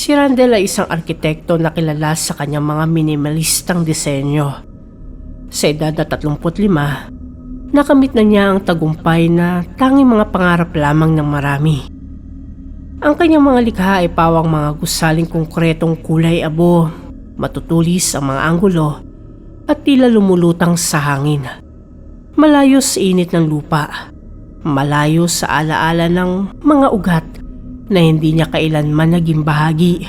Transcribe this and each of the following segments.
Si Randel ay isang arkitekto na kilala sa kanyang mga minimalistang disenyo. Sa edad na 35, nakamit na niya ang tagumpay na tanging mga pangarap lamang ng marami. Ang kanyang mga likha ay pawang mga gusaling konkretong kulay abo, matutulis ang mga anggulo at tila lumulutang sa hangin. Malayo sa init ng lupa, malayo sa alaala ng mga ugat na hindi niya kailanman naging bahagi.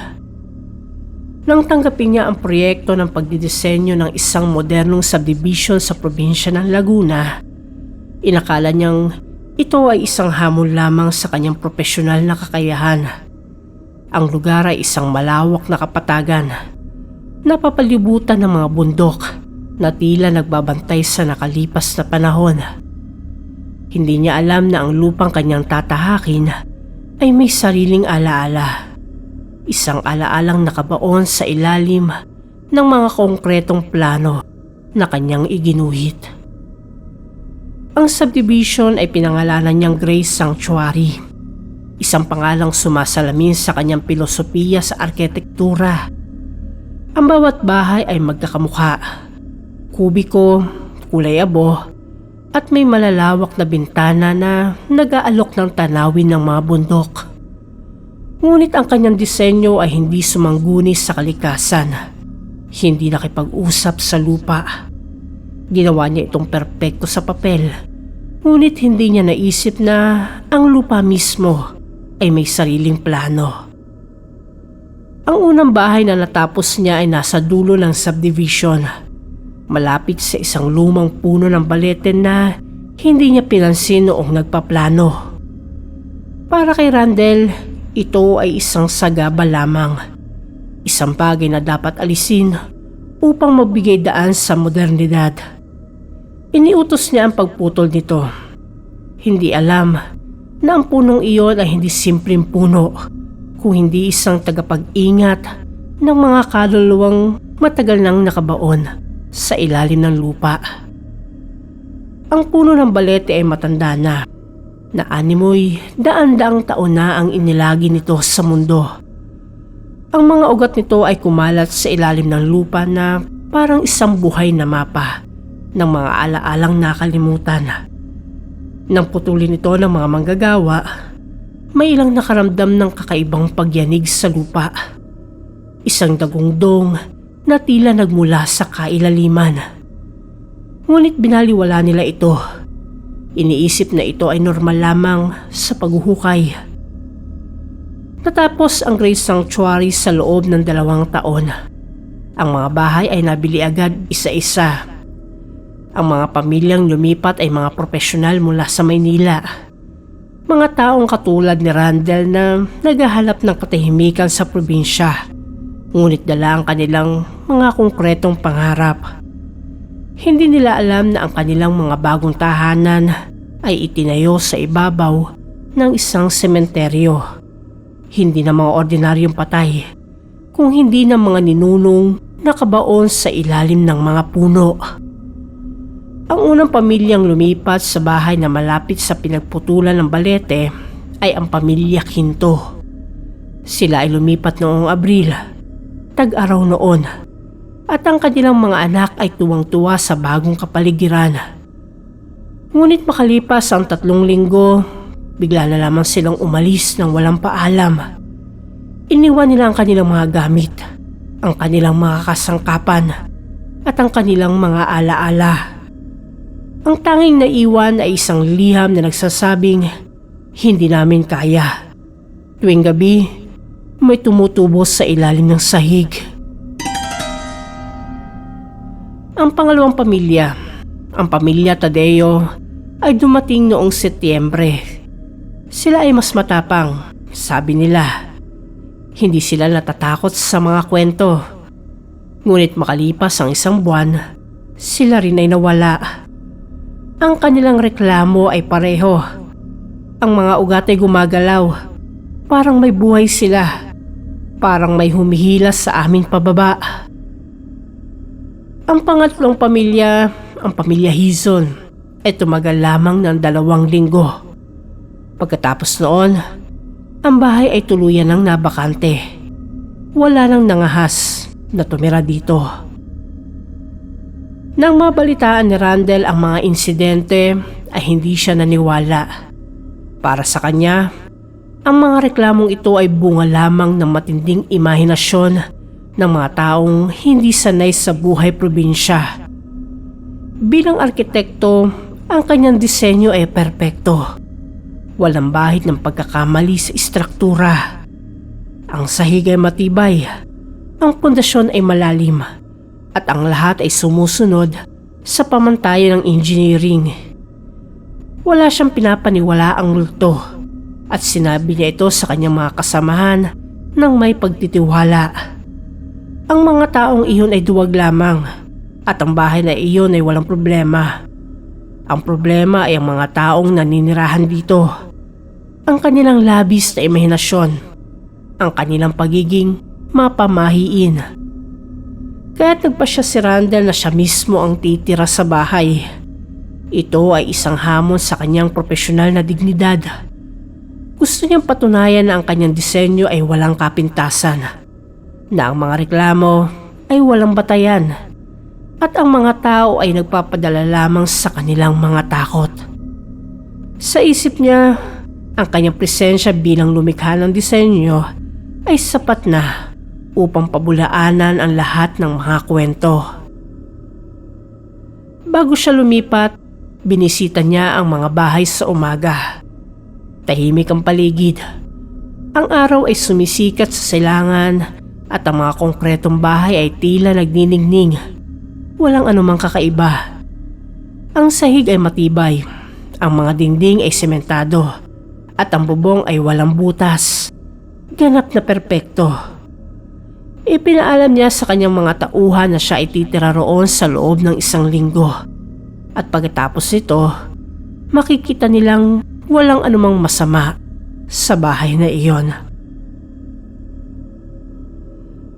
Nang tanggapin niya ang proyekto ng pagdidisenyo ng isang modernong subdivision sa probinsya ng Laguna, inakala niyang ito ay isang hamon lamang sa kanyang profesional na kakayahan. Ang lugar ay isang malawak na kapatagan, napapalibutan ng mga bundok na tila nagbabantay sa nakalipas na panahon. Hindi niya alam na ang lupang kanyang tatahakin ay may sariling alaala. Isang alaalang nakabaon sa ilalim ng mga konkretong plano na kanyang iginuhit. Ang subdivision ay pinangalanan niyang Grace Sanctuary, isang pangalang sumasalamin sa kanyang pilosopiya sa arkitektura. Ang bawat bahay ay magkakamukha, kubiko, kulay abo, at may malalawak na bintana na nag-aalok ng tanawin ng mga bundok. Ngunit ang kanyang disenyo ay hindi sumangguni sa kalikasan. Hindi nakipag-usap sa lupa. Ginawa niya itong perpekto sa papel, ngunit hindi niya naisip na ang lupa mismo ay may sariling plano. Ang unang bahay na natapos niya ay nasa dulo ng subdivision, malapit sa isang lumang puno ng balete na hindi niya pinansin noong nagpaplano. Para kay Randel, ito ay isang sagaba lamang, isang bagay na dapat alisin upang magbigay daan sa modernidad. Iniutos niya ang pagputol nito. Hindi alam na ang punong iyon ay hindi simpleng puno, kung hindi isang tagapag-ingat ng mga kaluluwang matagal nang nakabaon sa ilalim ng lupa. Ang puno ng balete ay matanda na animoy daan-daang taon na ang inilagi nito sa mundo. Ang mga ugat nito ay kumalat sa ilalim ng lupa na parang isang buhay na mapa ng mga alaalang nakalimutan. Nang putulin ito ng mga manggagawa, may ilang nakaramdam ng kakaibang pagyanig sa lupa. Isang dagongdong na tila nagmula sa kailaliman. Ngunit binaliwala nila ito. Iniisip na ito ay normal lamang sa paghuhukay. Natapos ang Grace Sanctuary sa loob ng 2 taon. Ang mga bahay ay nabili agad isa-isa. Ang mga pamilyang lumipat ay mga profesional mula sa Maynila. Mga taong katulad ni Randel na naghahanap ng katahimikan sa probinsya, ngunit dala ang kanilang mga konkretong pangarap. Hindi nila alam na ang kanilang mga bagong tahanan ay itinayo sa ibabaw ng isang sementeryo. Hindi na mga ordinaryong patay, kung hindi ng mga ninunong nakabaon sa ilalim ng mga puno. Ang unang pamilyang lumipat sa bahay na malapit sa pinagputulan ng balete ay ang pamilya Quinto. Sila ay lumipat noong Abril, tag-araw noon, at ang kanilang mga anak ay tuwang-tuwa sa bagong kapaligiran. Ngunit makalipas ang 3 linggo, bigla na lamang silang umalis ng walang paalam. Iniwan nila ang kanilang mga gamit, ang kanilang mga kasangkapan, at ang kanilang mga alaala. Ang tanging naiwan ay isang liham na nagsasabing, "Hindi namin kaya." Tuwing gabi, may tumutubo sa ilalim ng sahig. Ang pangalawang pamilya, ang pamilya Tadeo, ay dumating noong Setyembre. Sila ay mas matapang, sabi nila. Hindi sila natatakot sa mga kwento. Ngunit makalipas ang 1 buwan, sila rin ay nawala. Ang kanilang reklamo ay pareho. Ang mga ugat ay gumagalaw. Parang may buhay sila. Parang may humihilas sa aming pababa. Ang pangatlong pamilya, ang pamilya Hizon, ay tumagal lamang ng 2 linggo. Pagkatapos noon, ang bahay ay tuluyan ng nabakante. wala nang nangahas na tumira dito. Nang mabalitaan ni Randall ang mga insidente ay hindi siya naniwala. Para sa kanya, ang mga reklamong ito ay bunga lamang ng matinding imahinasyon ng mga taong hindi sanay sa buhay probinsya. Bilang arkitekto, ang kanyang disenyo ay perpekto. Walang bahid ng pagkakamali sa istruktura. Ang sahig ay matibay, ang pundasyon ay malalim, at ang lahat ay sumusunod sa pamantayan ng engineering. Wala siyang pinapaniwalaang multo at sinabi niya ito sa kanyang mga kasamahan ng may pagtitiwala. Ang mga taong iyon ay duwag lamang at ang bahay na iyon ay walang problema. Ang problema ay ang mga taong naninirahan dito. Ang kanilang labis na imahinasyon, ang kanilang pagiging mapamahiin. Kaya't nagpasya si Randall na siya mismo ang titira sa bahay. Ito ay isang hamon sa kanyang profesional na dignidad. Gusto niyang patunayan na ang kanyang disenyo ay walang kapintasan, na ang mga reklamo ay walang batayan, at ang mga tao ay nagpapadala lamang sa kanilang mga takot. Sa isip niya, ang kanyang presensya bilang lumikha ng disenyo ay sapat na upang pabulaanan ang lahat ng mga kwento. Bago siya lumipat, binisita niya ang mga bahay sa umaga. Tahimik ang paligid. Ang araw ay sumisikat sa silangan at ang mga konkretong bahay ay tila nagniningning. Walang anumang kakaiba. Ang sahig ay matibay, ang mga dingding ay sementado, at ang bubong ay walang butas. Ganap na perpekto. Ipinaalam niya sa kanyang mga tauhan na siya ay titira roon sa loob ng 1 linggo. At pagkatapos nito, makikita nilang walang anumang masama sa bahay na iyon.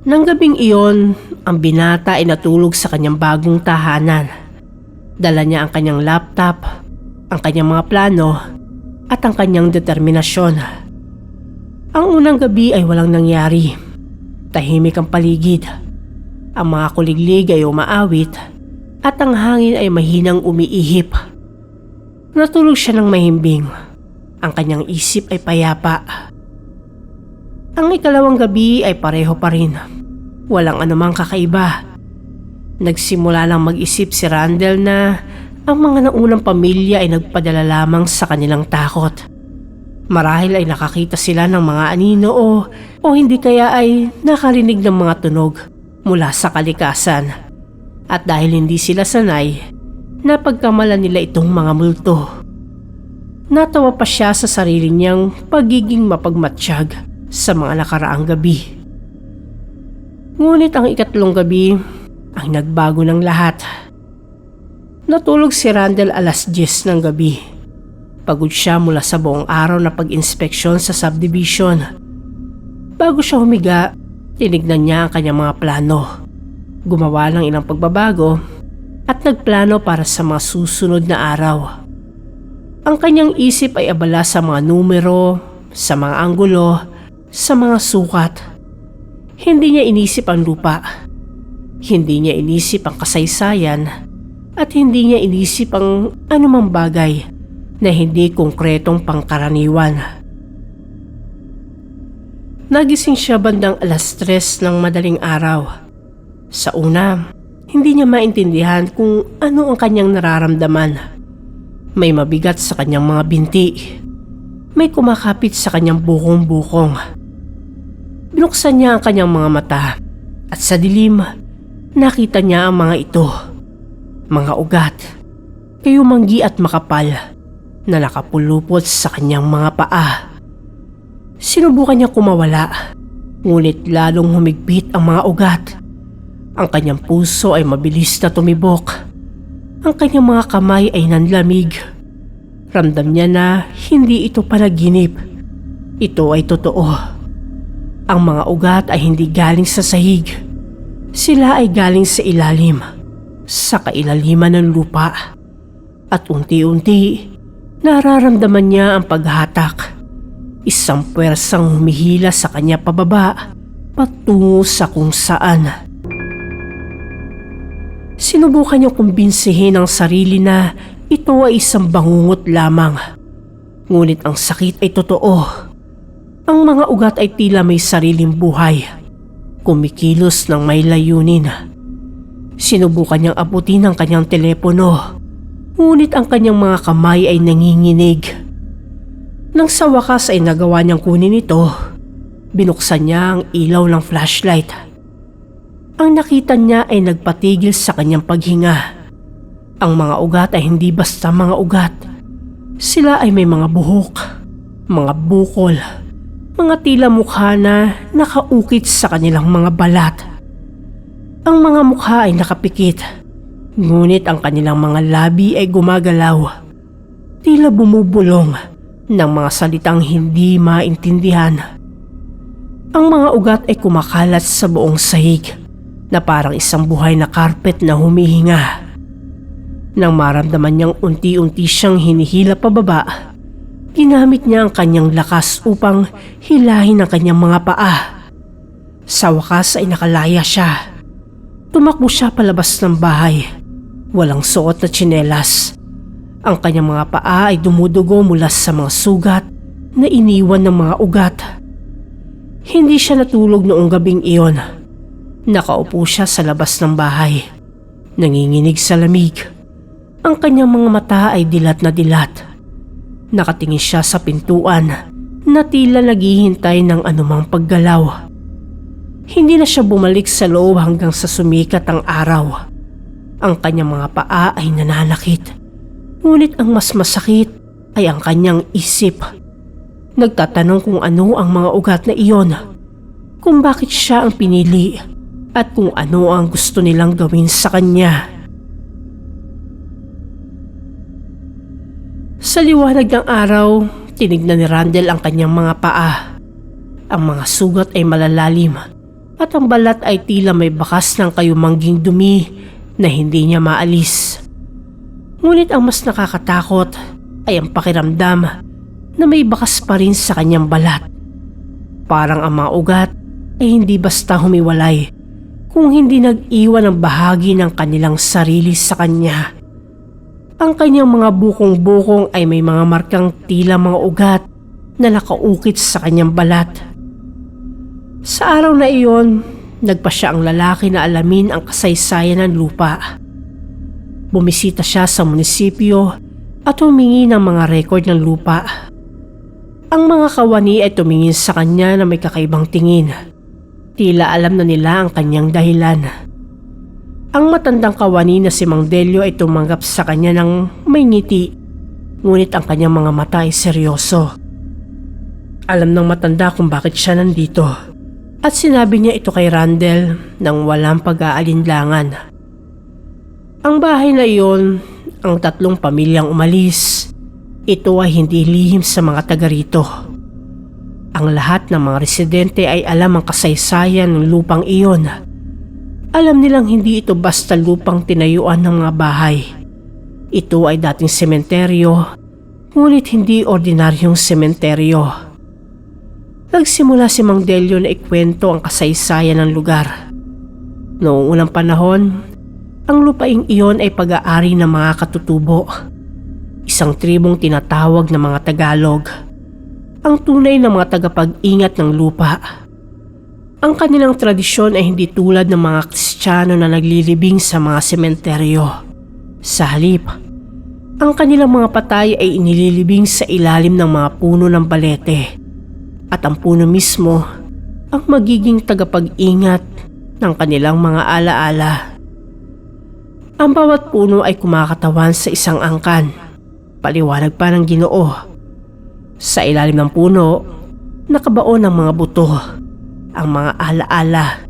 Nang gabing iyon, ang binata ay natulog sa kanyang bagong tahanan. Dala niya ang kanyang laptop, ang kanyang mga plano, at ang kanyang determinasyon. Ang unang gabi ay walang nangyari. Tahimik ang paligid. Ang mga kuliglig ay umaawit at ang hangin ay mahinang umiihip. Natulog siya ng mahimbing. Ang kanyang isip ay payapa. Ang ikalawang gabi ay pareho pa rin. Walang anumang kakaiba. Nagsimula lang mag-isip si Randall na ang mga naunang pamilya ay nagpadala lamang sa kanilang takot. Marahil ay nakakita sila ng mga anino o hindi kaya ay nakarinig ng mga tunog mula sa kalikasan. At dahil hindi sila sanay, napagkamalan nila itong mga multo. Natawa pa siya sa sarili niyang pagiging mapagmatsyag sa mga nakaraang gabi. Ngunit ang ikatlong gabi ang nagbago ng lahat. Natulog si Randall 10:00 ng gabi. Pagod siya mula sa buong araw na pag-inspeksyon sa subdivision. Bago siya humiga, tinignan niya ang kanyang mga plano. Gumawa ng ilang pagbabago at nagplano para sa mga susunod na araw. Ang kanyang isip ay abala sa mga numero, sa mga anggulo, sa mga sukat. Hindi niya inisip ang lupa. Hindi niya inisip ang kasaysayan at hindi niya inisip ang anumang bagay na hindi konkretong pangkaraniwan. Nagising siya bandang 3:00 ng madaling araw. Sa una, hindi niya maintindihan kung ano ang kanyang nararamdaman. May mabigat sa kanyang mga binti. May kumakapit sa kanyang bukong-bukong. Binuksan niya ang kanyang mga mata at sa dilim, nakita niya ang mga ito. Mga ugat, kayumanggi at makapal na nakapulupot sa kanyang mga paa. Sinubukan niya kumawala, ngunit lalong humigpit ang mga ugat. Ang kanyang puso ay mabilis na tumibok. Ang kanyang mga kamay ay nanlamig. Ramdam niya na hindi ito panaginip. Ito ay totoo. Ang mga ugat ay hindi galing sa sahig. Sila ay galing sa ilalim, sa kailaliman ng lupa. At unti-unti, nararamdaman niya ang paghatak. Isang puwersang humihila sa kanya pababa patungo sa kung saan. Sinubukan niyang kumbinsihin ang sarili na ito ay isang bangungot lamang. Ngunit ang sakit ay totoo. Ang mga ugat ay tila may sariling buhay. Kumikilos ng may layunin. Sinubukan niyang abutin ang kanyang telepono. Ngunit ang kanyang mga kamay ay nanginginig. Nang sa wakas ay nagawa niyang kunin ito, binuksan niya ang ilaw ng flashlight. Ang nakita niya ay nagpatigil sa kanyang paghinga. Ang mga ugat ay hindi basta mga ugat. Sila ay may mga buhok, mga bukol, mga tila mukha na nakaukit sa kanilang mga balat. Ang mga mukha ay nakapikit, ngunit ang kanilang mga labi ay gumagalaw. Tila bumubulong ng mga salitang hindi maintindihan. Ang mga ugat ay kumakalat sa buong sahig na parang isang buhay na karpet na humihinga. Nang maramdaman niyang unti-unti siyang hinihila pababa, ginamit niya ang kanyang lakas upang hilahin ang kanyang mga paa. Sa wakas ay nakalaya siya. Tumakbo siya palabas ng bahay, walang suot na tsinelas. Ang kanyang mga paa ay dumudugo mula sa mga sugat na iniwan ng mga ugat. Hindi siya natulog noong gabing iyon. Nakaupo siya sa labas ng bahay, nanginginig sa lamig. Ang kanyang mga mata ay dilat na dilat. Nakatingin siya sa pintuan na tila naghihintay ng anumang paggalaw. Hindi na siya bumalik sa loob hanggang sa sumikat ang araw. Ang kanyang mga paa ay nananakit. Ngunit ang mas masakit ay ang kanyang isip. Nagtatanong kung ano ang mga ugat na iyon, kung bakit siya ang pinili, at kung ano ang gusto nilang gawin sa kanya. Sa liwanag ng araw, tinignan ni Randel ang kanyang mga paa. Ang mga sugat ay malalalim at ang balat ay tila may bakas ng kayumangging dumi na hindi niya maalis. Ngunit ang mas nakakatakot ay ang pakiramdam na may bakas pa rin sa kanyang balat. Parang ang mga ugat ay hindi basta humiwalay, kung hindi nag-iwan ng bahagi ng kanilang sarili sa kanya. Ang kanyang mga bukong-bukong ay may mga markang tila mga ugat na nakaukit sa kanyang balat. Sa araw na iyon, nagpa siya ang lalaki na alamin ang kasaysayan ng lupa. Bumisita siya sa munisipyo at humingi ng mga record ng lupa. Ang mga kawani ay tumingin sa kanya na may kakaibang tingin. Tila alam na nila ang kanyang dahilan. Ang matandang kawani na si Mang Delio ay tumanggap sa kanya ng may ngiti, ngunit ang kanyang mga mata ay seryoso. Alam ng matanda kung bakit siya nandito, at sinabi niya ito kay Randel nang walang pag-aalinlangan. Ang bahay na iyon, ang 3 pamilyang umalis, ito ay hindi lihim sa mga taga rito. Ang lahat ng mga residente ay alam ang kasaysayan ng lupang iyon. Alam nilang hindi ito basta lupang tinayuan ng mga bahay. Ito ay dating sementeryo, ngunit hindi ordinaryong sementeryo. Nagsimula si Mang Delio na ikwento ang kasaysayan ng lugar. Noong unang panahon, ang lupaing iyon ay pag-aari ng mga katutubo, isang tribong tinatawag na mga Tagalog, ang tunay na mga tagapag-ingat ng lupa. Ang kanilang tradisyon ay hindi tulad ng mga Kristiyano na naglilibing sa mga sementeryo. Sa halip, ang kanilang mga patay ay inililibing sa ilalim ng mga puno ng balete, at ang puno mismo ang magiging tagapag-ingat ng kanilang mga alaala. Ang bawat puno ay kumakatawan sa isang angkan, paliwanag pa ng Ginoo. Sa ilalim ng puno, nakabaon ang mga buto, ang mga alaala,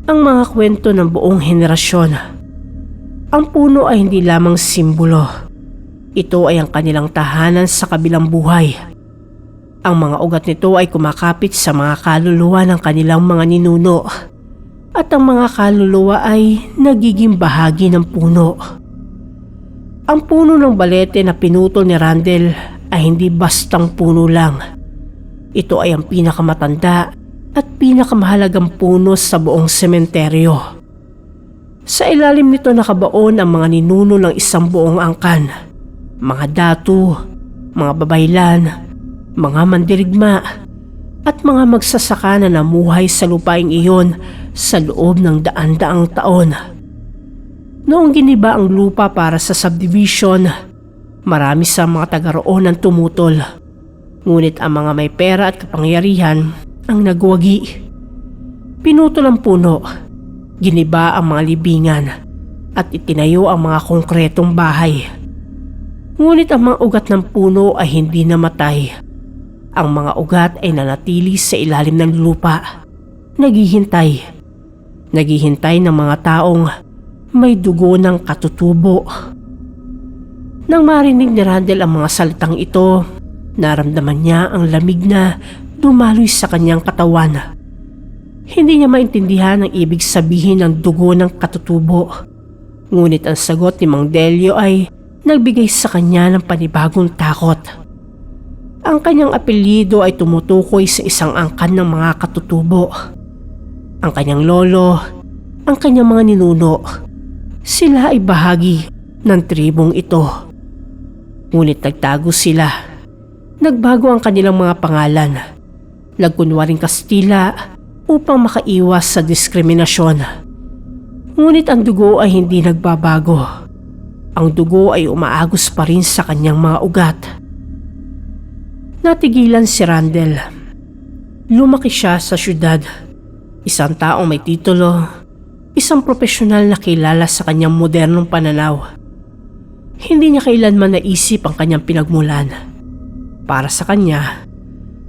ang mga kwento ng buong henerasyon. Ang puno ay hindi lamang simbolo. Ito ay ang kanilang tahanan sa kabilang buhay. Ang mga ugat nito ay kumakapit sa mga kaluluwa ng kanilang mga ninuno, at ang mga kaluluwa ay nagiging bahagi ng puno. Ang puno ng balete na pinutol ni Randel ay hindi bastang puno lang. Ito ay ang pinakamatanda at pinakamahalagang puno sa buong sementeryo. Sa ilalim nito nakabaon ang mga ninuno ng isang buong angkan, mga datu, mga babaylan, mga mandirigma, at mga magsasaka na namuhay sa lupaing iyon sa loob ng daan-daang taon. Noong giniba ang lupa para sa subdivision, marami sa mga taga roon ang tumutol. Ngunit ang mga may pera at kapangyarihan ang nagwagi. Pinutol ang puno, giniba ang mga libingan, at itinayo ang mga konkretong bahay. Ngunit ang mga ugat ng puno ay hindi namatay. Ang mga ugat ay nanatili sa ilalim ng lupa, naghihintay. Naghihintay ng mga taong may dugo ng katutubo. Nang marinig ni Randel ang mga salitang ito, naramdaman niya ang lamig na dumaloy sa kanyang katawan. Hindi niya maintindihan ang ibig sabihin ng dugo ng katutubo. Ngunit ang sagot ni Mang Delio ay nagbigay sa kanya ng panibagong takot. Ang kanyang apelyido ay tumutukoy sa isang angkan ng mga katutubo. Ang kanyang lolo, ang kanyang mga ninuno, sila ay bahagi ng tribong ito. Ngunit nagtago sila. Nagbago ang kanilang mga pangalan. Nagkunwaring Kastila upang makaiwas sa diskriminasyon. Ngunit ang dugo ay hindi nagbabago. Ang dugo ay umaagos pa rin sa kanyang mga ugat. Natigilan si Randel. Lumaki siya sa syudad. Isang taong may titulo, isang profesional na kilala sa kanyang modernong pananaw. Hindi niya kailanman naisip ang kanyang pinagmulan. Para sa kanya,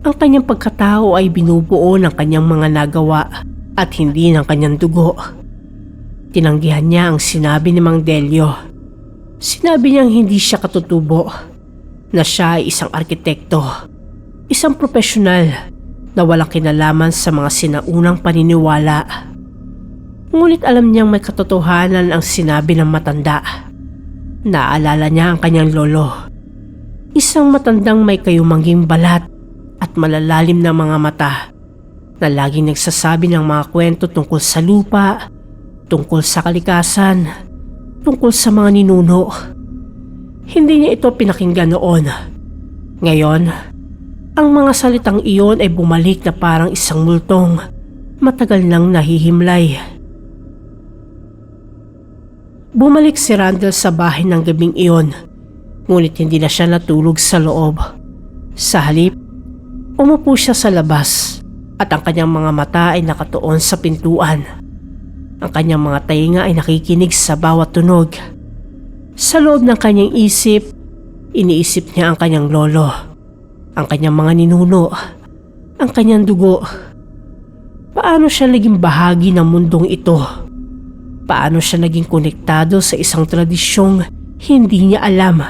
ang kanyang pagkatao ay binubuo ng kanyang mga nagawa at hindi ng kanyang dugo. Tinanggihan niya ang sinabi ni Mang Delio. Sinabi niyang hindi siya katutubo, na siya ay isang arkitekto, isang profesional na walang kinalaman sa mga sinaunang paniniwala. Ngunit alam niyang may katotohanan ang sinabi ng matanda. Naalala niya ang kanyang lolo, isang matandang may kayumangging balat at malalalim na mga mata na laging nagsasabi ng mga kwento tungkol sa lupa, tungkol sa kalikasan, tungkol sa mga ninuno. Hindi niya ito pinakinggan noon. Ngayon, ang mga salitang iyon ay bumalik na parang isang multong matagal nang nahihimlay. Bumalik si Randel sa bahay ng gabing iyon, ngunit hindi na siya natulog sa loob. Sa halip, umupo siya sa labas at ang kanyang mga mata ay nakatuon sa pintuan. Ang kanyang mga tainga ay nakikinig sa bawat tunog. Sa loob ng kanyang isip, iniisip niya ang kanyang lolo, ang kanyang mga ninuno, ang kanyang dugo. Paano siya naging bahagi ng mundong ito? Paano siya naging konektado sa isang tradisyong hindi niya alam?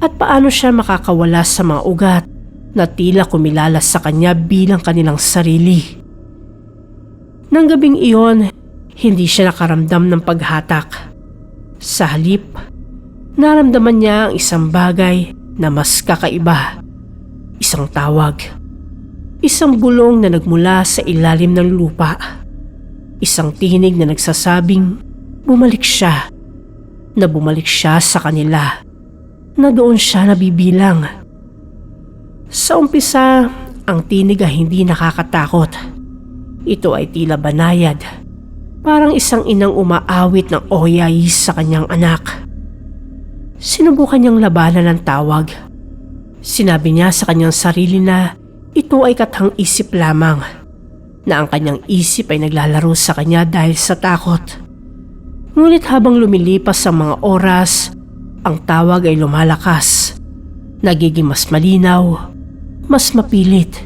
At paano siya makakawala sa mga ugat na tila kumilala sa kanya bilang kanilang sarili? Nang gabing iyon, hindi siya nakaramdam ng paghatak. Sa halip, naramdaman niya ang isang bagay na mas kakaiba. Isang tawag. Isang bulong na nagmula sa ilalim ng lupa. Isang tinig na nagsasabing bumalik siya. Na bumalik siya sa kanila. Na doon siya nabibilang. Sa umpisa, ang tinig ay hindi nakakatakot. Ito ay tila banayad. Parang isang inang umaawit ng oyayis sa kanyang anak. Sinubukan niyang labanan ang tawag. Sinabi niya sa kanyang sarili na ito ay kathang isip lamang, na ang kanyang isip ay naglalaro sa kanya dahil sa takot. Ngunit habang lumilipas ang mga oras, ang tawag ay lumalakas, nagiging mas malinaw, mas mapilit.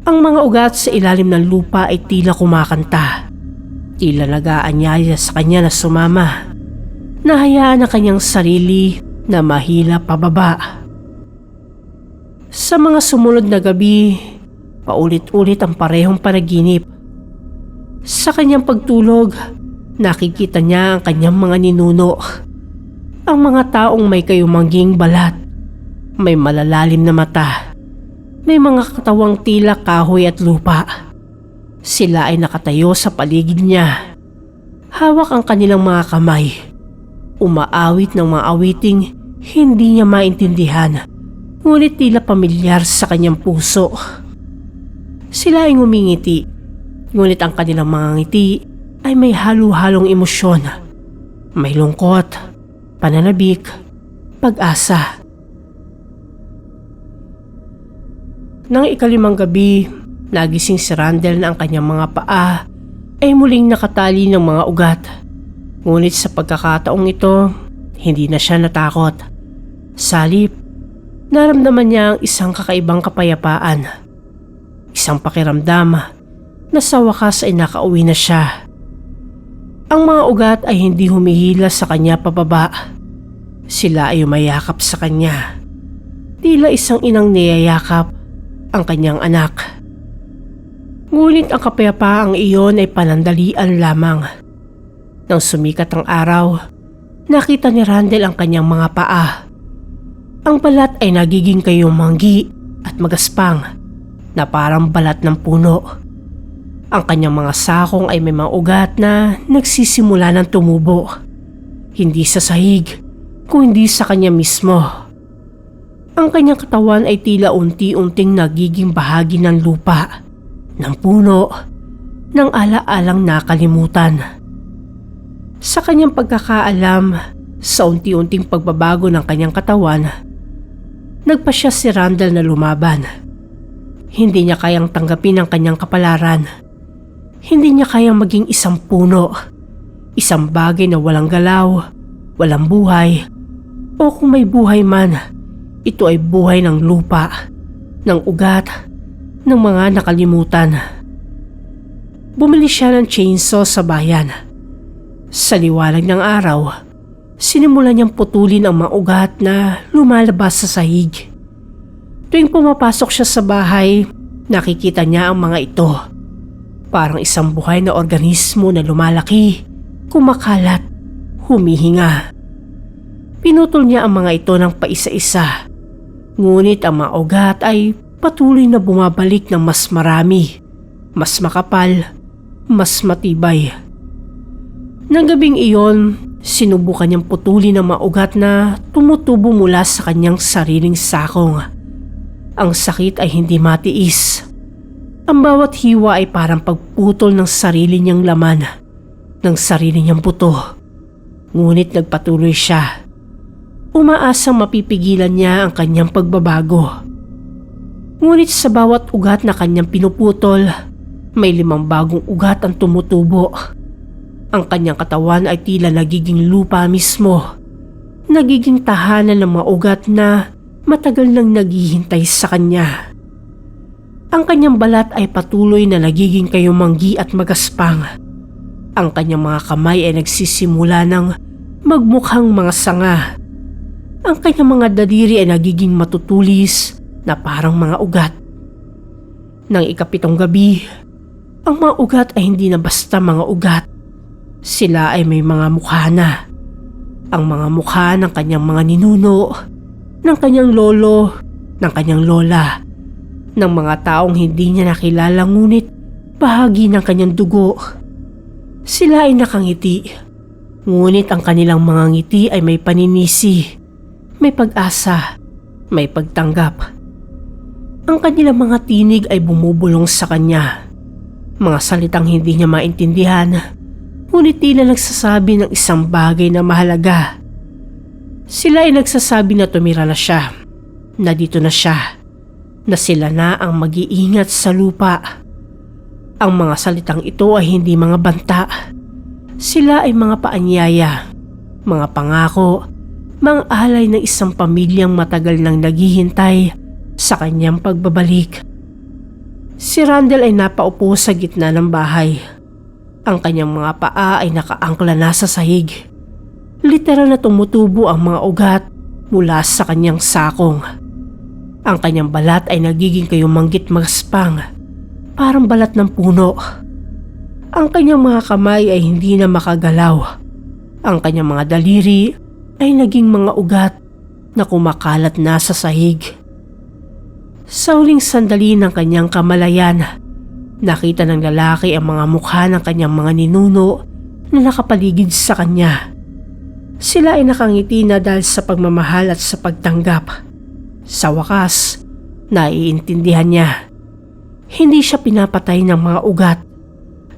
Ang mga ugat sa ilalim ng lupa ay tila kumakanta. Tila nag-aanyaya sa kanya na sumama. Nahayaan ang kanyang sarili na mahila pababa. Sa mga sumunod na gabi, paulit-ulit ang parehong panaginip. Sa kanyang pagtulog, nakikita niya ang kanyang mga ninuno. Ang mga taong may kayumangging balat, may malalalim na mata, may mga katawang tila kahoy at lupa. Sila ay nakatayo sa paligid niya. Hawak ang kanilang mga kamay. Umaawit ng mga awiting hindi niya maintindihan, ngunit tila pamilyar sa kanyang puso. Sila ay ngumingiti, ngunit ang kanilang mga ngiti ay may halo-halong emosyon. May lungkot, pananabik, pag-asa. Nang ikalimang gabi, nagising si Randall na ang kanyang mga paa ay muling nakatali ng mga ugat. Ngunit sa pagkakataong ito, hindi na siya natakot. Salip, naramdaman niya ang isang kakaibang kapayapaan. Isang pakiramdam na sa wakas ay nakauwi na siya. Ang mga ugat ay hindi humihila sa kanya pababa. Sila ay umayakap sa kanya. Tila isang inang niyayakap ang kanyang anak. Ngunit ang kapayapaang iyon ay panandalian lamang. Nang sumikat ang araw, nakita ni Randall ang kanyang mga paa. Ang balat ay nagiging kayumanggi at magaspang na parang balat ng puno. Ang kanyang mga sakong ay may mga ugat na nagsisimula ng tumubo. Hindi sa sahig, kundi sa kanya mismo. Ang kanyang katawan ay tila unti-unting nagiging bahagi ng lupa, ng puno, ng ala-alang nakalimutan. Sa kanyang pagkakaalam, sa unti-unting pagbabago ng kanyang katawan, nagpasya si Randall na lumaban. Hindi niya kayang tanggapin ang kanyang kapalaran. Hindi niya kayang maging isang puno, isang bagay na walang galaw, walang buhay, o kung may buhay man, ito ay buhay ng lupa, ng ugat, ng mga nakalimutan. Bumili siya ng chainsaw sa bayan. Sa liwanag ng araw, sinimulan niyang putulin ang mga ugat na lumalabas sa sahig. Tuwing pumapasok siya sa bahay, nakikita niya ang mga ito. Parang isang buhay na organismo na lumalaki, kumakalat, humihinga. Pinutol niya ang mga ito ng paisa-isa. Ngunit ang mga ugat ay patuloy na bumabalik ng mas marami, mas makapal, mas matibay. Nang gabing iyon, sinubukan niyang putulin ang mga ugat na tumutubo mula sa kanyang sariling sakong. Ang sakit ay hindi matiis. Ang bawat hiwa ay parang pagputol ng sarili niyang laman, ng sarili niyang buto. Ngunit nagpatuloy siya. Umaasang mapipigilan niya ang kanyang pagbabago. Ngunit sa bawat ugat na kanyang pinuputol, may 5 bagong ugat ang tumutubo. Ang kanyang katawan ay tila nagiging lupa mismo. Nagiging tahanan ng mga ugat na matagal nang naghihintay sa kanya. Ang kanyang balat ay patuloy na nagiging kayumanggi at magaspang. Ang kanyang mga kamay ay nagsisimula ng magmukhang mga sanga. Ang kanyang mga daliri ay nagiging matutulis na parang mga ugat. Nang ika-7 gabi, ang mga ugat ay hindi na basta mga ugat. Sila ay may mga mukha na. Ang mga mukha ng kanyang mga ninuno, ng kanyang lolo, ng kanyang lola, ng mga taong hindi niya nakilala ngunit bahagi ng kanyang dugo. Sila ay nakangiti, ngunit ang kanilang mga ngiti ay may paninisi, may pag-asa, may pagtanggap. Ang kanilang mga tinig ay bumubulong sa kanya. Mga salitang hindi niya maintindihan, ngunit tila nagsasabi ng isang bagay na mahalaga. Sila ay nagsasabi na tumira na siya, na dito na siya, na sila na ang mag-iingat sa lupa. Ang mga salitang ito ay hindi mga banta. Sila ay mga paanyaya, mga pangako, mga alay ng isang pamilyang matagal nang naghihintay sa kanyang pagbabalik. Si Randall ay napaupo sa gitna ng bahay. Ang kanyang mga paa ay nakaangkla na sa sahig. Literal na tumutubo ang mga ugat mula sa kanyang sakong. Ang kanyang balat ay nagiging kayumanggit magaspang, parang balat ng puno. Ang kanyang mga kamay ay hindi na makagalaw. Ang kanyang mga daliri ay naging mga ugat na kumakalat na sa sahig. Sa huling sandali ng kanyang kamalayan, Nakita ng lalaki ang mga mukha ng kanyang mga ninuno na nakapaligid sa kanya. Sila ay nakangiti na dahil sa pagmamahal at sa pagtanggap. Sa wakas, naiintindihan niya. Hindi siya pinapatay ng mga ugat.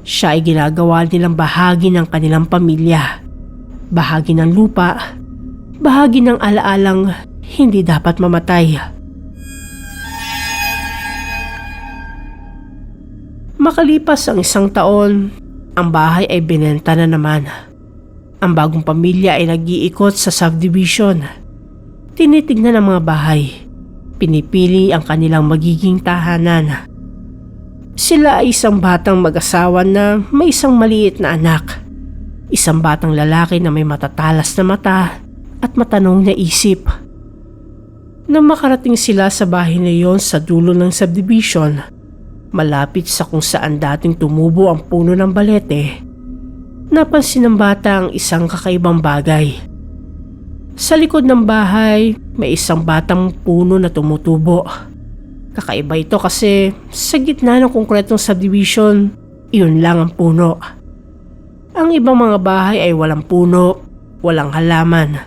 Siya ay ginagawa nilang bahagi ng kanilang pamilya. Bahagi ng lupa, bahagi ng alaalang hindi dapat mamatay. Makalipas ang 1 taon, ang bahay ay binenta na naman. Ang bagong pamilya ay nag-iikot sa subdivision. Tinitignan ang mga bahay. Pinipili ang kanilang magiging tahanan. Sila ay isang batang mag-asawa na may isang maliit na anak. Isang batang lalaki na may matatalas na mata at matanong na isip. Nang makarating sila sa bahay na iyon sa dulo ng subdivision, malapit sa kung saan dating tumubo ang puno ng balete, napansin ng bata ang isang kakaibang bagay. Sa likod ng bahay, may isang batang puno na tumutubo. Kakaiba ito kasi sa gitna ng konkretong subdivision, iyon lang ang puno. Ang ibang mga bahay ay walang puno, walang halaman,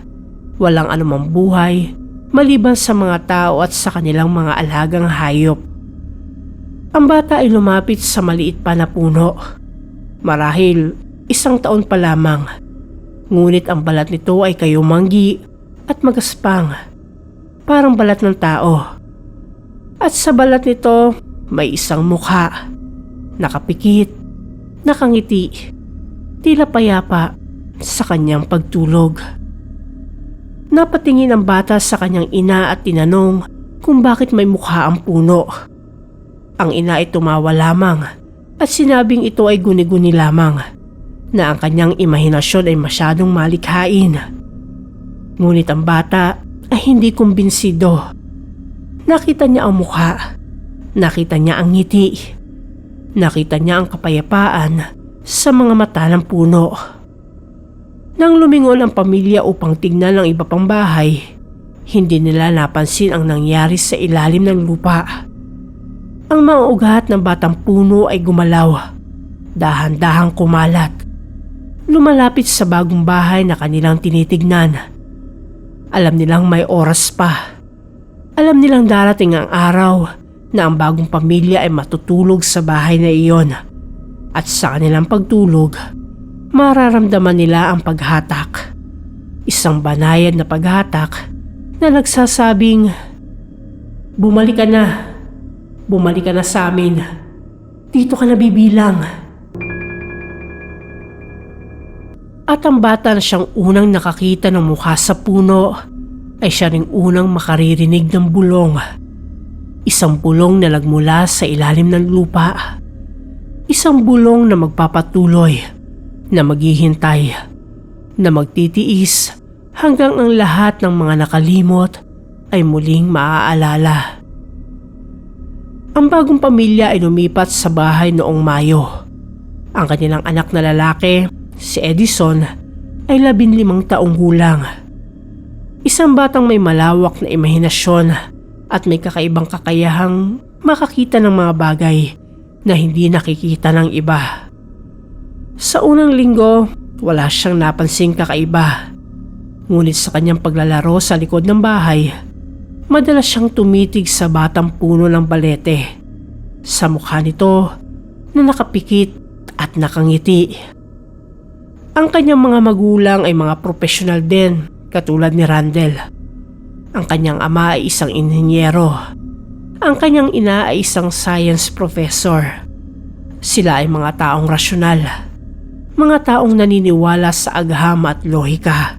walang anumang buhay, maliban sa mga tao at sa kanilang mga alagang hayop. Ang bata ay lumapit sa maliit pa na puno. Marahil 1 taon pa lamang. Ngunit ang balat nito ay kayumanggi at magaspang. Parang balat ng tao. At sa balat nito may isang mukha. Nakapikit, nakangiti, tila payapa sa kanyang pagtulog. Napatingin ang bata sa kanyang ina at tinanong kung bakit may mukha ang puno. Ang ina ay tumawa lamang at sinabing ito ay guni-guni lamang, na ang kanyang imahinasyon ay masyadong malikhain. Ngunit ang bata ay hindi kumbinsido. Nakita niya ang mukha, nakita niya ang ngiti, nakita niya ang kapayapaan sa mga mata ng puno. Nang lumingon ang pamilya upang tignan ang iba pang bahay, hindi nila napansin ang nangyari sa ilalim ng lupa. Ang mga ugat ng batang puno ay gumalaw, dahan-dahang kumalat, lumalapit sa bagong bahay na kanilang tinitignan. Alam nilang may oras pa. Alam nilang darating ang araw na ang bagong pamilya ay matutulog sa bahay na iyon. At sa kanilang pagtulog, mararamdaman nila ang paghatak. Isang banayad na paghatak na nagsasabing, "Bumalik ka na. Bumalik ka na sa amin. Dito ka nabibilang." At ang bata na siyang unang nakakita ng mukha sa puno ay siya ring unang makaririnig ng bulong. Isang bulong na nagmula sa ilalim ng lupa. Isang bulong na magpapatuloy, na maghihintay, na magtitiis hanggang ang lahat ng mga nakalimot ay muling maaalala. Ang bagong pamilya ay lumipat sa bahay noong Mayo. Ang kanilang anak na lalaki, si Edison, ay 15 taong gulang. Isang batang may malawak na imahinasyon at may kakaibang kakayahang makakita ng mga bagay na hindi nakikita ng iba. Sa unang linggo, wala siyang napansing kakaiba. Ngunit sa kanyang paglalaro sa likod ng bahay, madalas siyang tumitig sa batang puno ng balete. Sa mukha nito na nakapikit at nakangiti. Ang kanyang mga magulang ay mga profesional din, katulad ni Randel. Ang kanyang ama ay isang inhinyero. Ang kanyang ina ay isang science professor. Sila ay mga taong rasyonal. Mga taong naniniwala sa agham at lohika.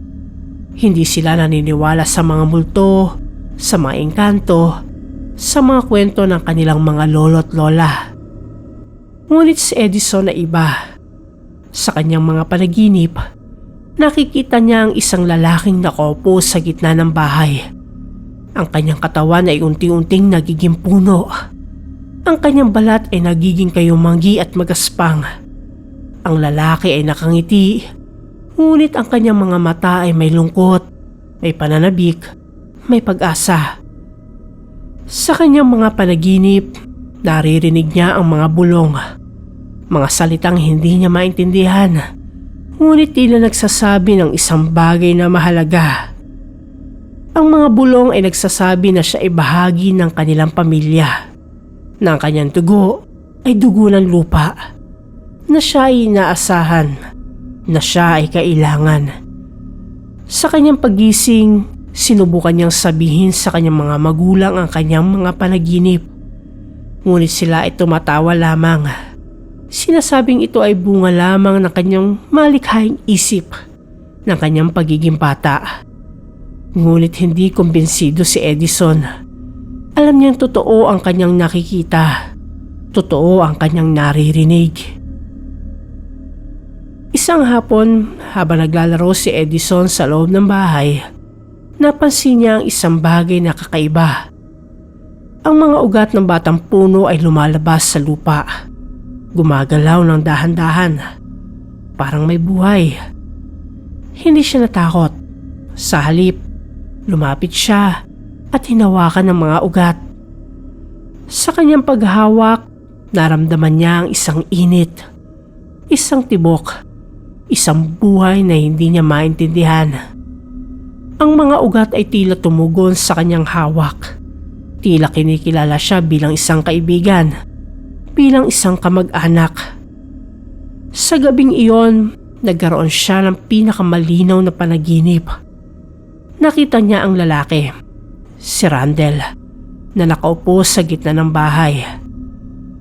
Hindi sila naniniwala sa mga multo, sa mga engkanto, sa mga kwento ng kanilang mga lolo't lola. Ngunit si Edison ay iba. Sa kanyang mga panaginip, nakikita niya ang isang lalaking nakaupo sa gitna ng bahay. Ang kanyang katawan ay unti-unting nagiging puno. Ang kanyang balat ay nagiging kayumanggi at magaspang. Ang lalaki ay nakangiti, ngunit ang kanyang mga mata ay may lungkot, may pananabik, may pag-asa. Sa kanyang mga panaginip, naririnig niya ang mga bulong. Mga salitang hindi niya maintindihan, ngunit tila nagsasabi ng isang bagay na mahalaga. Ang mga bulong ay nagsasabi na siya ay bahagi ng kanilang pamilya, na ang kanyang dugo ay dugo ng lupa, na siya ay inaasahan, na siya ay kailangan. Sa kanyang pagising, sinubukan niyang sabihin sa kanyang mga magulang ang kanyang mga panaginip, ngunit sila ay tumatawa lamang. Sinasabing ito ay bunga lamang ng kanyang malikhaing isip, ng kanyang pagiging bata. Ngunit hindi kumbinsido si Edison. Alam niyang totoo ang kanyang nakikita, totoo ang kanyang naririnig. Isang hapon, habang naglalaro si Edison sa loob ng bahay, napansin niya ang isang bagay na kakaiba. Ang mga ugat ng batang puno ay lumalabas sa lupa. Gumagalaw ng dahan-dahan, parang may buhay. Hindi siya natakot. Sa halip, lumapit siya at hinawakan ng mga ugat. Sa kanyang paghawak, naramdaman niya ang isang init, isang tibok, isang buhay na hindi niya maintindihan. Ang mga ugat ay tila tumugon sa kanyang hawak. Tila kinikilala siya bilang isang kaibigan, bilang isang kamag-anak. Sa gabing iyon, nagkaroon siya ng pinakamalinaw na panaginip. Nakita niya ang lalaki, si Randall, na nakaupo sa gitna ng bahay.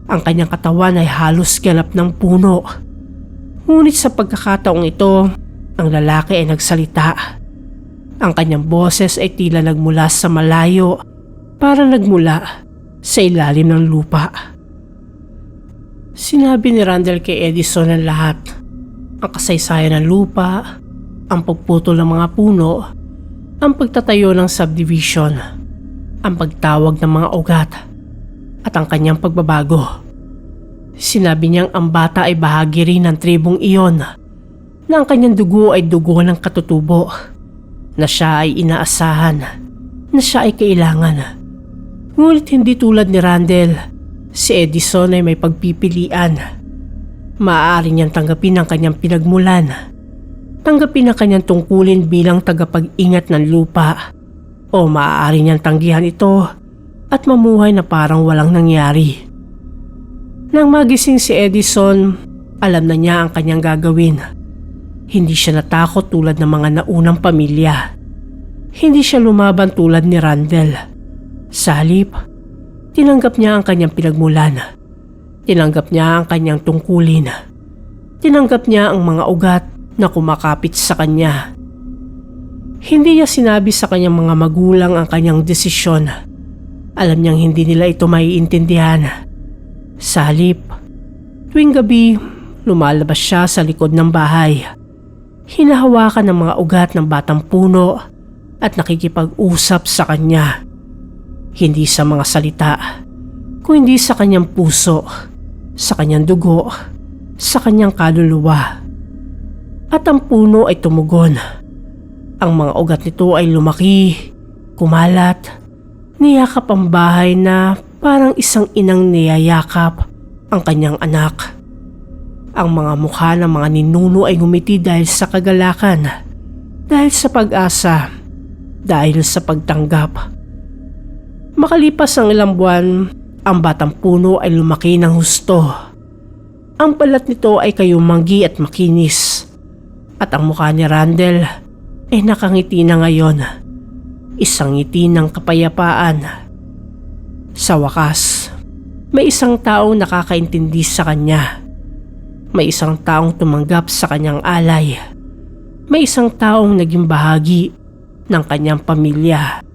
Ang kanyang katawan ay halos ganap ng puno. Ngunit sa pagkakataong ito, ang lalaki ay nagsalita. Ang kanyang boses ay tila nagmula sa malayo, para nagmula sa ilalim ng lupa. Sinabi ni Randall kay Edison ang lahat. Ang kasaysayan ng lupa, ang pagputol ng mga puno, ang pagtatayo ng subdivision, ang pagtawag ng mga ugat, at ang kanyang pagbabago. Sinabi niyang ang bata ay bahagi rin ng tribong iyon, na ang kanyang dugo ay dugo ng katutubo, na siya ay inaasahan, na siya ay kailangan. Ngunit hindi tulad ni Randall, si Edison ay may pagpipilian. Maaari niyang tanggapin ang kanyang pinagmulan, tanggapin ang kanyang tungkulin bilang tagapag-ingat ng lupa, o maaari niyang tanggihan ito at mamuhay na parang walang nangyari. Nang magising si Edison, alam na niya ang kanyang gagawin. Hindi siya natakot tulad ng mga naunang pamilya. Hindi siya lumaban tulad ni Randall. Sa halip, tinanggap niya ang kanyang pinagmulan. Tinanggap niya ang kanyang tungkulin. Tinanggap niya ang mga ugat na kumakapit sa kanya. Hindi niya sinabi sa kanyang mga magulang ang kanyang desisyon. Alam niyang hindi nila ito maiintindihan. Sa halip, tuwing gabi, lumalabas siya sa likod ng bahay. Hinahawakan ng mga ugat ng batang puno at nakikipag-usap sa kanya. Hindi sa mga salita, kundi sa kanyang puso, sa kanyang dugo, sa kanyang kaluluwa. At ang puno ay tumugon. Ang mga ugat nito ay lumaki, kumalat, niyakap ang bahay na parang isang inang niyayakap ang kanyang anak. Ang mga mukha ng mga ninuno ay ngumiti dahil sa kagalakan, dahil sa pag-asa, dahil sa pagtanggap. Makalipas ang ilang buwan, ang batang puno ay lumaki ng husto. Ang balat nito ay kayumanggi at makinis. At ang mukha ni Randall ay nakangiti na ngayon. Isang ngiti ng kapayapaan. Sa wakas, may isang taong nakakaintindi sa kanya. May isang taong tumanggap sa kanyang alay. May isang taong naging bahagi ng kanyang pamilya.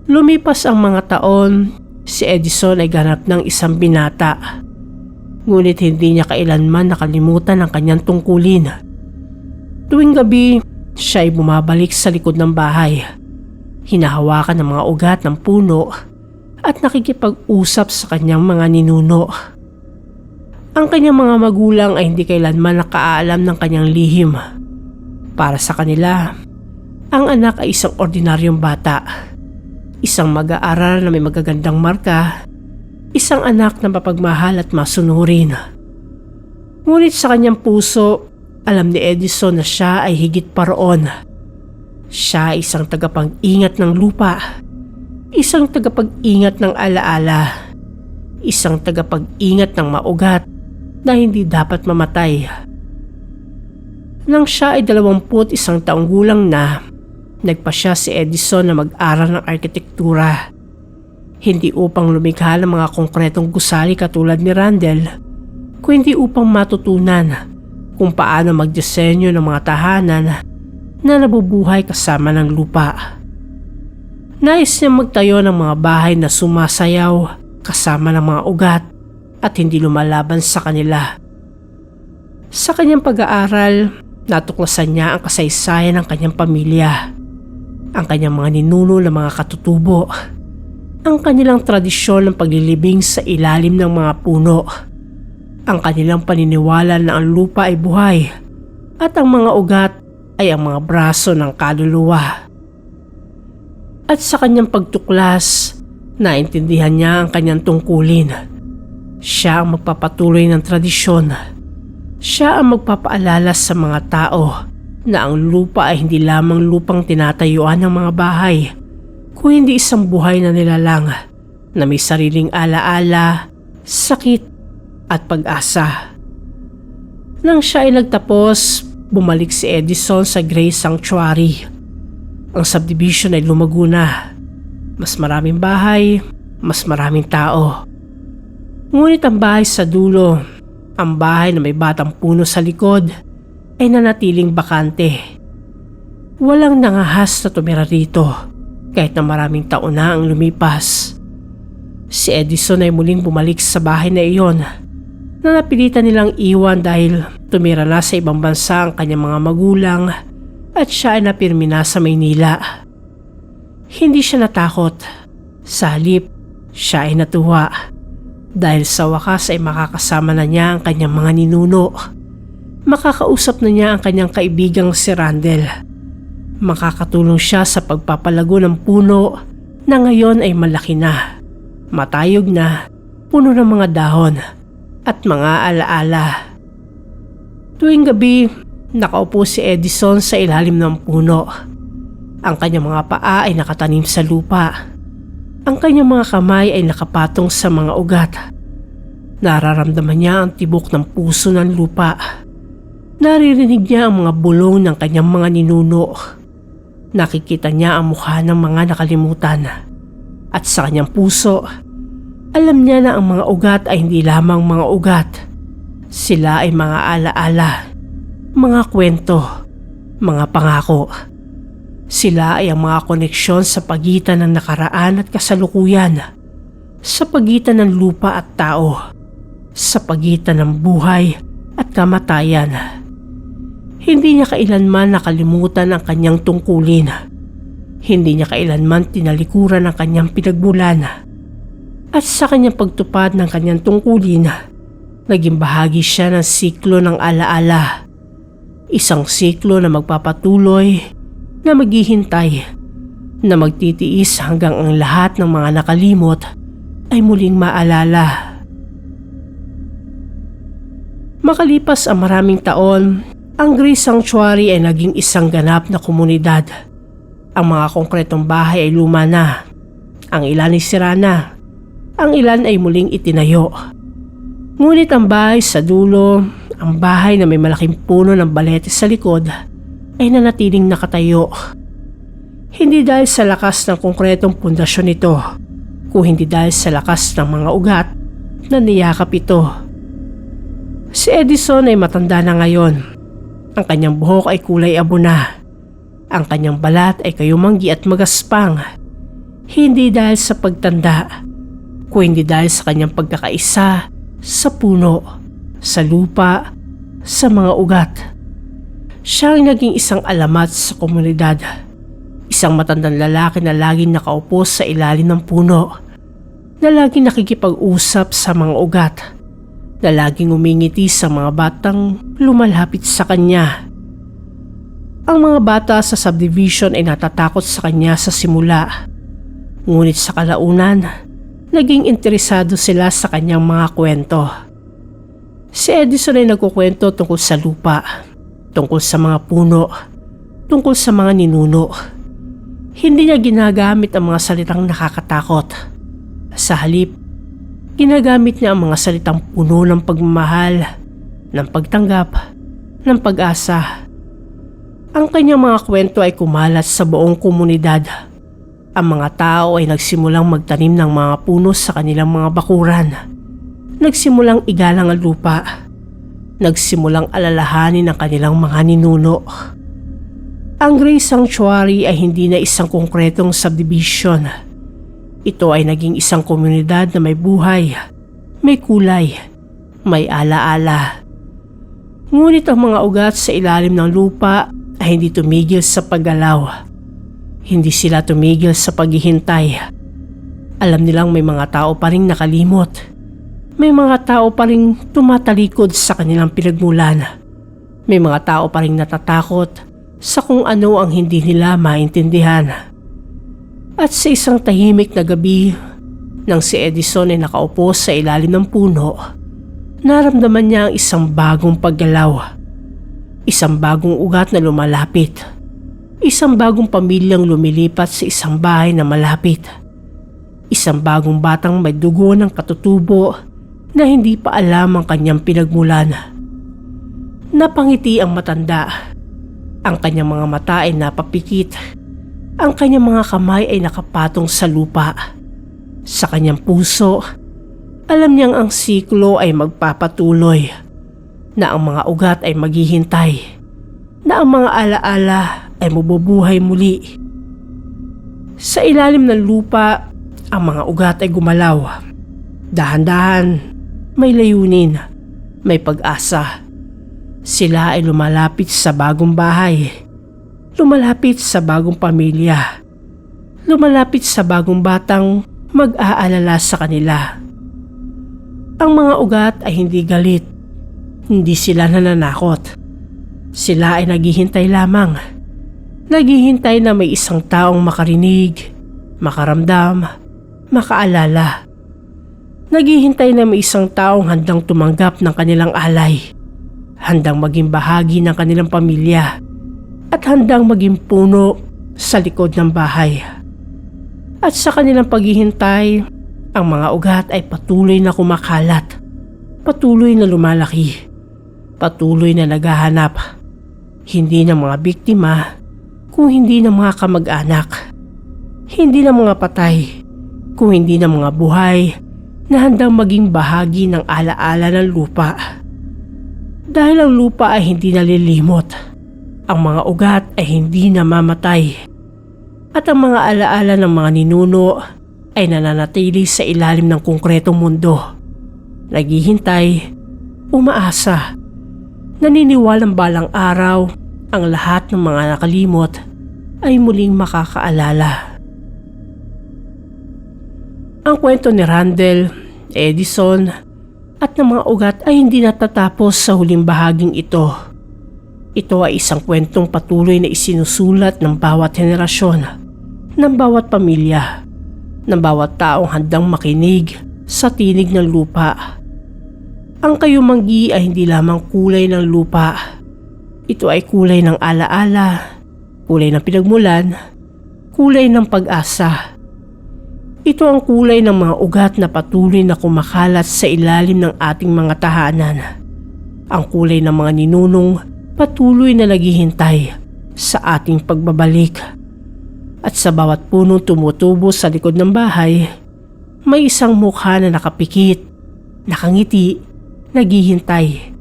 Lumipas ang mga taon, si Edison ay ganap ng isang binata. Ngunit hindi niya kailanman nakalimutan ang kanyang tungkulin. Tuwing gabi, siya ay bumabalik sa likod ng bahay. Hinahawakan ng mga ugat ng puno at nakikipag-usap sa kanyang mga ninuno. Ang kanyang mga magulang ay hindi kailanman nakaalam ng kanyang lihim. Para sa kanila, ang anak ay isang ordinaryong bata. Isang mag-aaral na may magagandang marka, Isang anak na mapagmahal at masunurin. Ngunit sa kanyang puso, alam ni Edison na siya ay higit pa roon. Siya ay isang tagapag-ingat ng lupa, isang tagapag-ingat ng alaala, isang tagapag-ingat ng maugat na hindi dapat mamatay. Nang siya ay 21 taong gulang na, nagpasya si Edison na mag-aral ng arkitektura. Hindi upang lumikha ng mga konkretong gusali katulad ni Randall, kundi upang matutunan kung paano magdisenyo ng mga tahanan na nabubuhay kasama ng lupa. Nais niya magtayo ng mga bahay na sumasayaw kasama ng mga ugat at hindi lumalaban sa kanila. Sa kanyang pag-aaral, natuklasan niya ang kasaysayan ng kanyang pamilya, ang kanyang mga ninuno na mga katutubo, ang kanilang tradisyon ng paglilibing sa ilalim ng mga puno, ang kanilang paniniwala na ang lupa ay buhay at ang mga ugat ay ang mga braso ng kaluluwa. At sa kanyang pagtuklas, naintindihan niya ang kanyang tungkulin. Siya ang magpapatuloy ng tradisyon. Siya ang magpapaalala sa mga tao na ang lupa ay hindi lamang lupang tinatayuan ng mga bahay, kung hindi isang buhay na nilalang na may sariling alaala, sakit at pag-asa. Nang siya ay nagtapos, bumalik si Edison sa Grace Sanctuary. Ang subdivision ay lumago na. Mas maraming bahay, mas maraming tao. Ngunit ang bahay sa dulo, ang bahay na may batang puno sa likod, ay nanatiling bakante. Walang nangahas na tumira rito kahit na maraming taon na ang lumipas. Si Edison ay muling bumalik sa bahay na iyon na napilitan nilang iwan dahil tumira na sa ibang bansa ang kanyang mga magulang at siya ay napirmi na sa Maynila. Hindi siya natakot. Sa halip, siya ay natuwa dahil sa wakas ay makakasama na niya ang kanyang mga ninuno. Makakausap na niya ang kanyang kaibigang si Randall. Makakatulong siya sa pagpapalago ng puno na ngayon ay malaki na, matayog na, puno ng mga dahon at mga alaala. Tuwing gabi, nakaupo si Edison sa ilalim ng puno. Ang kanyang mga paa ay nakatanim sa lupa. Ang kanyang mga kamay ay nakapatong sa mga ugat. Nararamdaman niya ang tibok ng puso ng lupa. Naririnig niya ang mga bulong ng kanyang mga ninuno. Nakikita niya ang mukha ng mga nakalimutan. At sa kanyang puso, alam niya na ang mga ugat ay hindi lamang mga ugat. Sila ay mga alaala, mga kwento, mga pangako. Sila ay ang mga koneksyon sa pagitan ng nakaraan at kasalukuyan, sa pagitan ng lupa at tao, sa pagitan ng buhay at kamatayan. Hindi niya kailanman nakalimutan ang kanyang tungkulin. Hindi niya kailanman tinalikuran ang kanyang pinagmulan. At sa kanyang pagtupad ng kanyang tungkulin, naging bahagi siya ng siklo ng alaala. Isang siklo na magpapatuloy, na maghihintay, na magtitiis hanggang ang lahat ng mga nakalimot ay muling maalala. Makalipas ang maraming taon, ang Grace Sanctuary ay naging isang ganap na komunidad. Ang mga konkretong bahay ay luma na. Ang ilan ay sira na. Ang ilan ay muling itinayo. Ngunit ang bahay sa dulo, ang bahay na may malaking puno ng balete sa likod, ay nanatiling nakatayo. Hindi dahil sa lakas ng konkretong pundasyon nito, kung hindi dahil sa lakas ng mga ugat na niyakap ito. Si Edison ay matanda na ngayon. Ang kanyang buhok ay kulay abo na. Ang kanyang balat ay kayumanggi at magaspang. Hindi dahil sa pagtanda, kundi dahil sa kanyang pagkakaisa sa puno, sa lupa, sa mga ugat. Siya ang naging isang alamat sa komunidad. Isang matandang lalaki na laging nakaupo sa ilalim ng puno, na laging nakikipag-usap sa mga ugat, na laging umingiti sa mga batang lumalapit sa kanya. Ang mga bata sa subdivision ay natatakot sa kanya sa simula. Ngunit sa kalaunan, naging interesado sila sa kanyang mga kwento. Si Edison ay nagkukwento tungkol sa lupa, tungkol sa mga puno, tungkol sa mga ninuno. Hindi niya ginagamit ang mga salitang nakakatakot. Sa halip, ginagamit niya ang mga salitang puno ng pagmamahal, ng pagtanggap, ng pag-asa. Ang kanyang mga kwento ay kumalat sa buong komunidad. Ang mga tao ay nagsimulang magtanim ng mga puno sa kanilang mga bakuran. Nagsimulang igalang ang lupa. Nagsimulang alalahanin ang kanilang mga ninuno. Ang Grace Sanctuary ay hindi na isang konkretong subdivision. Ito ay naging isang komunidad na may buhay, may kulay, may alaala. Ngunit ang mga ugat sa ilalim ng lupa ay hindi tumigil sa paggalaw. Hindi sila tumigil sa paghihintay. Alam nilang may mga tao pa ring nakalimot. May mga tao pa ring tumatalikod sa kanilang pinagmulan. May mga tao pa ring natatakot sa kung ano ang hindi nila maintindihan. At sa isang tahimik na gabi, nang si Edison ay nakaupo sa ilalim ng puno, naramdaman niya ang isang bagong paggalaw. Isang bagong ugat na lumalapit. Isang bagong pamilyang lumilipat sa isang bahay na malapit. Isang bagong batang may dugo ng katutubo na hindi pa alam ang kanyang pinagmulan. Napangiti ang matanda. Ang kanyang mga mata ay napapikit. Ang kanyang mga kamay ay nakapatong sa lupa. Sa kanyang puso, alam niyang ang siklo ay magpapatuloy. Na ang mga ugat ay maghihintay. Na ang mga alaala ay mabubuhay muli. Sa ilalim ng lupa, ang mga ugat ay gumalaw. Dahan-dahan, may layunin, may pag-asa. Sila ay lumalapit sa bagong bahay. Lumalapit sa bagong pamilya. Lumalapit sa bagong batang mag-aalala sa kanila. Ang mga ugat ay hindi galit. Hindi sila nananakot. Sila ay naghihintay lamang. Naghihintay na may isang taong makarinig, makaramdam, makaalala. Naghihintay na may isang taong handang tumanggap ng kanilang alay. Handang maging bahagi ng kanilang pamilya. At handang maging puno sa likod ng bahay. At sa kanilang paghihintay, ang mga ugat ay patuloy na kumakalat. Patuloy na lumalaki. Patuloy na naghahanap. Hindi ng mga biktima, kung hindi ng mga kamag-anak. Hindi ng mga patay, kung hindi ng mga buhay na handang maging bahagi ng alaala ng lupa. Dahil ang lupa ay hindi nalilimot, ang mga ugat ay hindi namamatay. At ang mga alaala ng mga ninuno ay nananatili sa ilalim ng konkretong mundo. Naghihintay, umaasa, naniniwalang balang araw ang lahat ng mga nakalimot ay muling makakaalala. Ang kwento ni Randall, Edison at ng mga ugat ay hindi natatapos sa huling bahaging ito. Ito ay isang kwentong patuloy na isinusulat ng bawat henerasyon, ng bawat pamilya, ng bawat taong handang makinig sa tinig ng lupa. Ang kayumanggi ay hindi lamang kulay ng lupa. Ito ay kulay ng alaala, kulay ng pinagmulan, kulay ng pag-asa. Ito ang kulay ng mga ugat na patuloy na kumakalat sa ilalim ng ating mga tahanan. Ang kulay ng mga ninunong patuloy na naghihintay sa ating pagbabalik. At sa bawat punong tumutubo sa likod ng bahay, may isang mukha na nakapikit, nakangiti, naghihintay.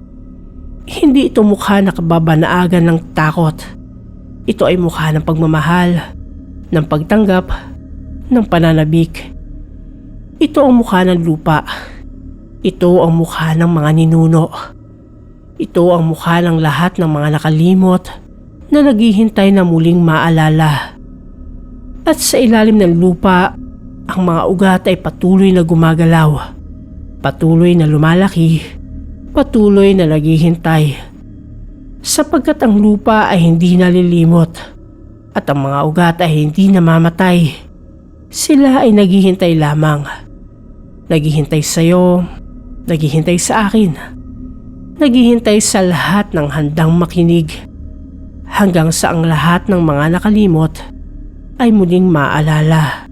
Hindi ito mukha na kababanaagan ng takot. Ito ay mukha ng pagmamahal, ng pagtanggap, ng pananabik. Ito ang mukha ng lupa. Ito ang mukha ng mga ninuno. Ito ang mukha ng lahat ng mga nakalimot na naghihintay na muling maalala. At sa ilalim ng lupa, ang mga ugat ay patuloy na gumagalaw. Patuloy na lumalaki. Patuloy na naghihintay. Sapagkat ang lupa ay hindi nalilimot at ang mga ugat ay hindi namamatay. Sila ay naghihintay lamang. Naghihintay sa'yo, naghihintay sa akin, naghihintay sa lahat ng handang makinig, hanggang sa ang lahat ng mga nakalimot ay muling maalala.